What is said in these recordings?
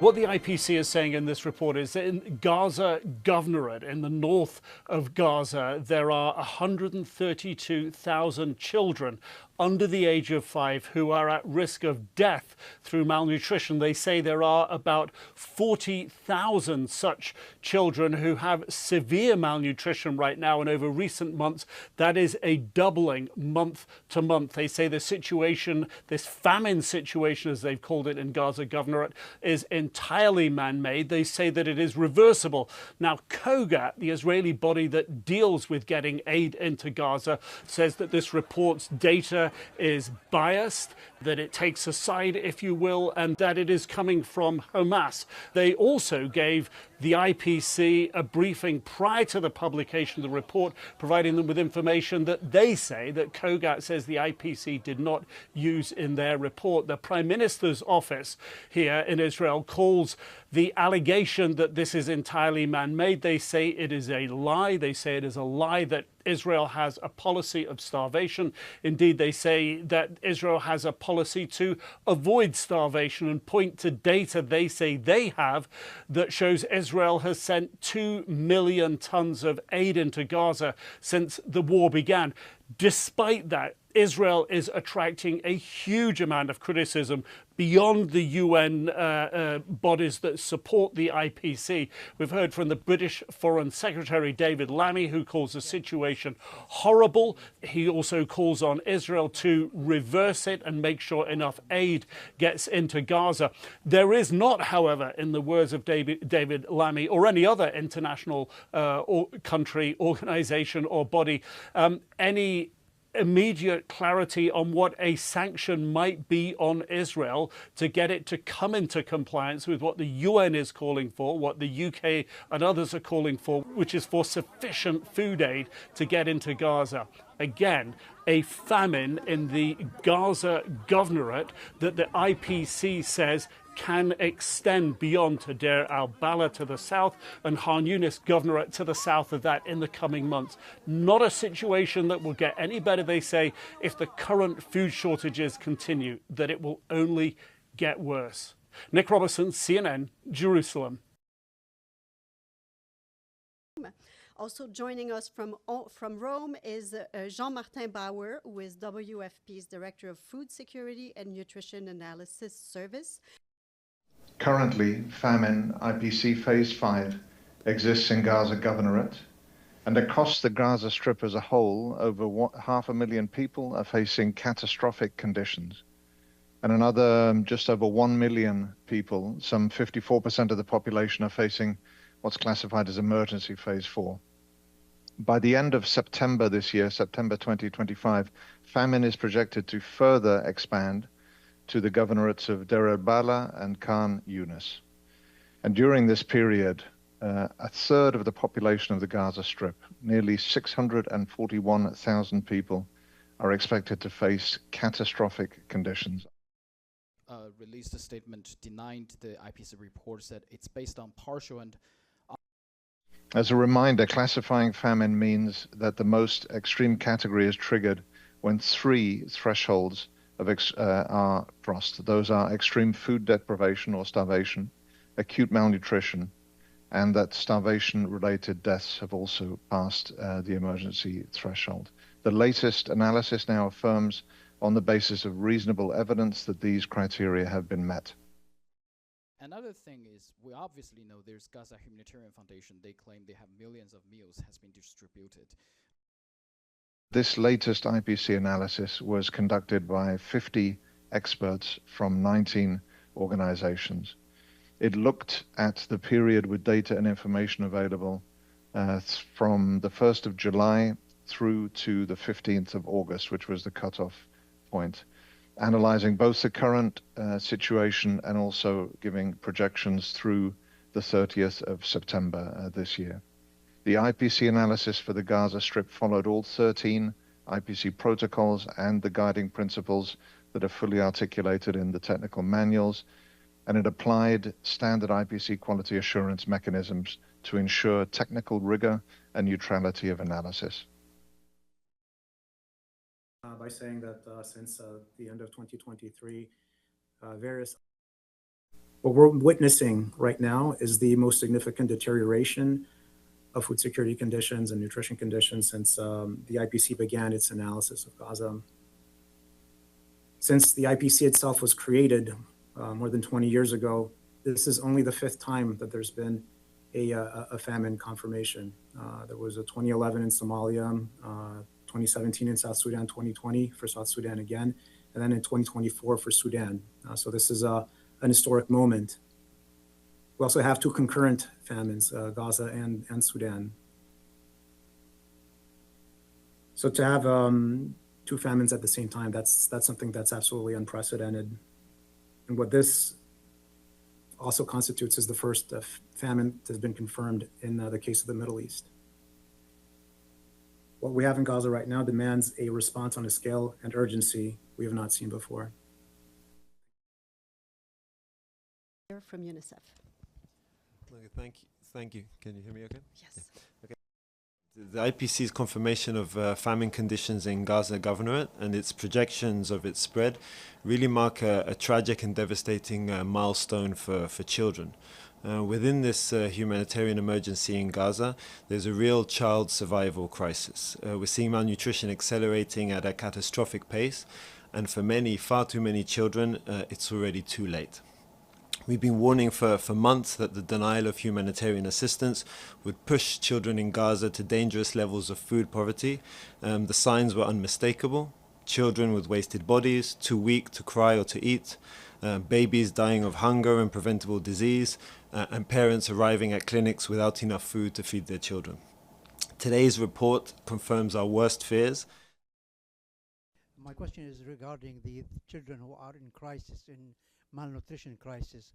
What the IPC is saying in this report is that in Gaza Governorate, in the north of Gaza, there are 132,000 children under the age of 5 who are at risk of death through malnutrition. They say there are about 40,000 such children who have severe malnutrition right now, and over recent months that is a doubling month to month. They say the situation, this famine situation as they've called it in Gaza Governorate, is entirely man-made. They say that it is reversible. Now COGAT, the Israeli body that deals with getting aid into Gaza, says that this report's data is biased, that it takes a side, if you will, and that it is coming from Hamas. They also gave the IPC a briefing prior to the publication of the report, providing them with information that they say, that COGAT says the IPC did not use in their report. The Prime Minister's office here in Israel calls the allegation that this is entirely man-made. They say it is a lie. They say it is a lie that Israel has a policy of starvation. Indeed, they say that Israel has a policy to avoid starvation and point to data they say they have that shows Israel has sent 2 million tons of aid into Gaza since the war began. Despite that, Israel is attracting a huge amount of criticism beyond the UN bodies that support the IPC. We've heard from the British Foreign Secretary David Lammy, who calls the situation horrible. He also calls on Israel to reverse it and make sure enough aid gets into Gaza. There is not, however, in the words of David Lammy or any other international country, organization or body, any immediate clarity on what a sanction might be on Israel to get it to come into compliance with what the UN is calling for, what the UK and others are calling for, which is for sufficient food aid to get into Gaza. Again, a famine in the Gaza Governorate that the IPC says can extend beyond to Deir al-Balah to the south and Khan Yunis Governorate to the south of that in the coming months. Not a situation that will get any better, they say, if the current food shortages continue, that it will only get worse. Nick Robertson, CNN, Jerusalem. Also joining us from Rome is Jean-Martin Bauer, who is WFP's Director of Food Security and Nutrition Analysis Service. Currently, famine, IPC Phase 5, exists in Gaza Governorate, and across the Gaza Strip as a whole, over 500,000 people are facing catastrophic conditions. And another just over 1 million people, some 54% of the population, are facing what's classified as emergency Phase 4. By the end of September this year, September 2025, famine is projected to further expand to the governorates of Deir al-Balah and Khan Yunis. And during this period, a third of the population of the Gaza Strip, nearly 641,000 people, are expected to face catastrophic conditions. Released a statement denying the IPC report, said it's based on partial and... As a reminder, classifying famine means that the most extreme category is triggered when 3 thresholds are crossed. Those are extreme food deprivation or starvation, acute malnutrition, and that starvation-related deaths have also passed the emergency threshold. The latest analysis now affirms, on the basis of reasonable evidence, that these criteria have been met. Another thing is, we obviously know there's Gaza Humanitarian Foundation. They claim they have millions of meals has been distributed. This latest IPC analysis was conducted by 50 experts from 19 organizations. It looked at the period with data and information available from the 1st of July through to the 15th of August, which was the cutoff point, analyzing both the current situation and also giving projections through the 30th of September this year. The IPC analysis for the Gaza Strip followed all 13 IPC protocols and the guiding principles that are fully articulated in the technical manuals, and it applied standard IPC quality assurance mechanisms to ensure technical rigor and neutrality of analysis. By saying that since the end of 2023, various What we're witnessing right now is the most significant deterioration of food security conditions and nutrition conditions since the IPC began its analysis of Gaza. Since the IPC itself was created more than 20 years ago, this is only the 5th time that there's been a famine confirmation. There was a 2011 in Somalia, 2017 in South Sudan, 2020 for South Sudan again, and then in 2024 for Sudan. So this is an historic moment. We also have 2 concurrent famines, Gaza and Sudan. So to have 2 famines at the same time, that's something that's absolutely unprecedented. And what this also constitutes is the first famine that has been confirmed in the case of the Middle East. What we have in Gaza right now demands a response on a scale and urgency we have not seen before. From UNICEF. Okay, thank you. Can you hear me okay? Yes. Yeah. Okay. The IPC's confirmation of famine conditions in Gaza Governorate and its projections of its spread really mark a tragic and devastating milestone for children. Within this humanitarian emergency in Gaza, there's a real child survival crisis. We're seeing malnutrition accelerating at a catastrophic pace, and for many, far too many children, it's already too late. We've been warning for months that the denial of humanitarian assistance would push children in Gaza to dangerous levels of food poverty. The signs were unmistakable. Children with wasted bodies, too weak to cry or to eat, babies dying of hunger and preventable disease, and parents arriving at clinics without enough food to feed their children. Today's report confirms our worst fears. My question is regarding the children who are in crisis, in malnutrition crisis.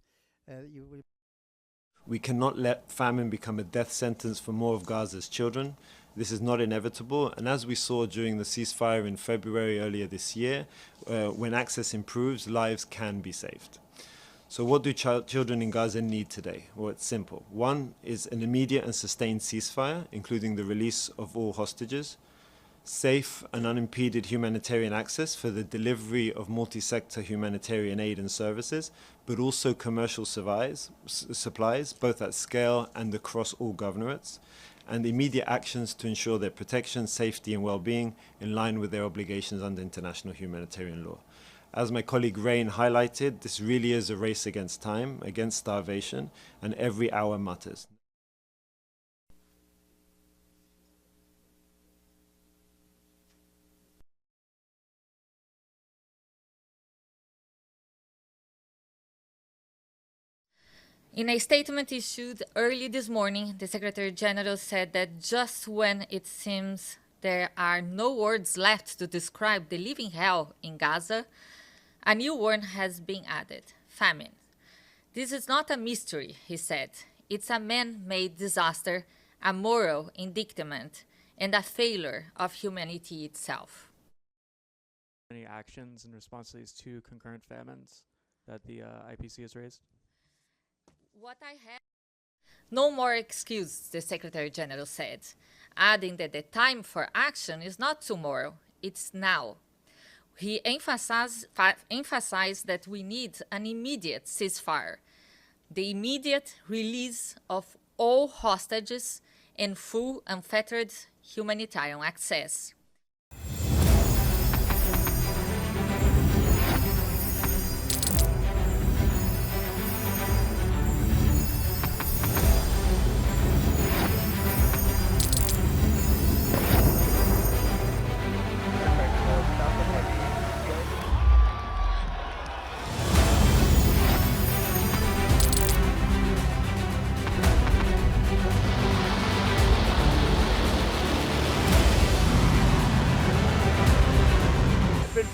We cannot let famine become a death sentence for more of Gaza's children. This is not inevitable, and as we saw during the ceasefire in February earlier this year, when access improves, lives can be saved. So what do children in Gaza need today? Well, it's simple. One is an immediate and sustained ceasefire, including the release of all hostages, safe and unimpeded humanitarian access for the delivery of multi-sector humanitarian aid and services, but also commercial supplies, both at scale and across all governorates, and immediate actions to ensure their protection, safety and well-being in line with their obligations under international humanitarian law. As my colleague Rain highlighted, this really is a race against time, against starvation, and every hour matters. In a statement issued early this morning, the Secretary General said that just when it seems there are no words left to describe the living hell in Gaza, a new word has been added: famine. This is not a mystery, he said. It's a man-made disaster, a moral indictment, and a failure of humanity itself. Any actions in response to these 2 concurrent famines that the IPC has raised? What I have... No more excuse, the Secretary General said, adding that the time for action is not tomorrow, it's now. He emphasized that we need an immediate ceasefire, the immediate release of all hostages, and full unfettered humanitarian access.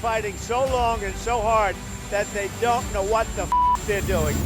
Fighting so long and so hard that they don't know what the they're doing.